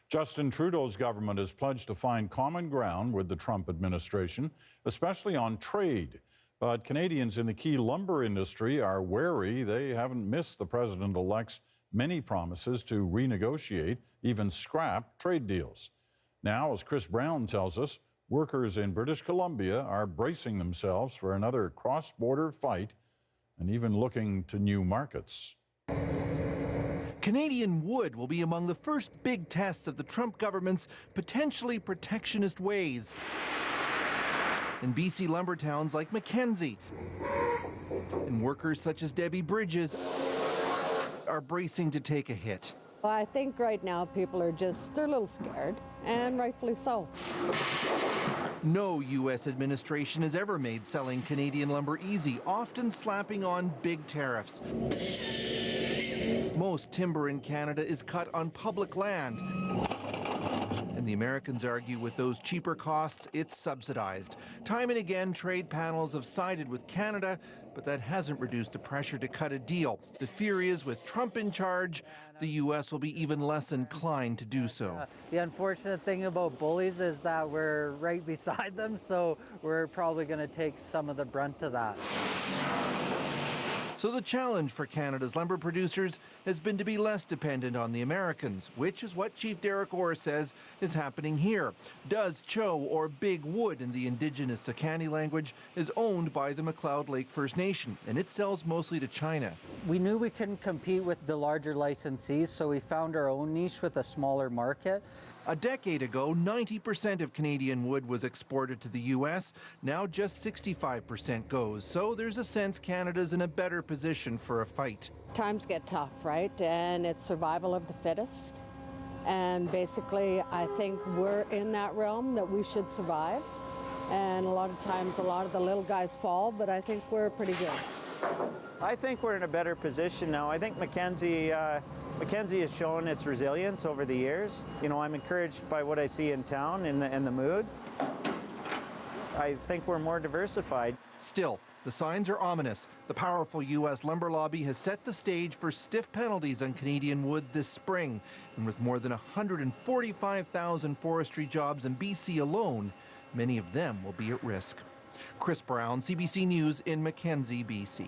Justin Trudeau's government has pledged to find common ground with the Trump administration, especially on trade. But Canadians in the key lumber industry are wary they haven't missed the president-elect's many promises to renegotiate, even scrap trade deals. Now, as Chris Brown tells us, workers in British Columbia are bracing themselves for another cross-border fight and even looking to new markets. Canadian wood will be among the first big tests of the Trump government's potentially protectionist ways in BC lumber towns like Mackenzie. And workers such as Debbie Bridges are bracing to take a hit. Well, I think right now people are they're a little scared, and rightfully so. No U.S. administration has ever made selling Canadian lumber easy, often slapping on big tariffs. Most timber in Canada is cut on public land. And the Americans argue with those cheaper costs, it's subsidized. Time and again, trade panels have sided with Canada, but that hasn't reduced the pressure to cut a deal. The fear is, with Trump in charge, the U.S. will be even less inclined to do so. The unfortunate thing about bullies is that we're right beside them, so we're probably going to take some of the brunt of that. So the challenge for Canada's lumber producers has been to be less dependent on the Americans, which is what Chief Derek Orr says is happening here. Does Cho, or Big Wood in the Indigenous Sakani language, is owned by the McLeod Lake First Nation, and it sells mostly to China. We knew we couldn't compete with the larger licensees, so we found our own niche with a smaller market. A decade ago, 90% of Canadian wood was exported to the U.S. Now just 65% goes. So there's a sense Canada's in a better position for a fight. Times get tough, right? And it's survival of the fittest. And basically, I think we're in that realm that we should survive. And a lot of times, a lot of the little guys fall, but I think we're pretty good. I think we're in a better position now. I think Mackenzie has shown its resilience over the years. You know, I'm encouraged by what I see in town and the mood. I think we're more diversified. Still, the signs are ominous. The powerful U.S. lumber lobby has set the stage for stiff penalties on Canadian wood this spring. And with more than 145,000 forestry jobs in BC alone, many of them will be at risk. Chris Brown, CBC News in Mackenzie, BC.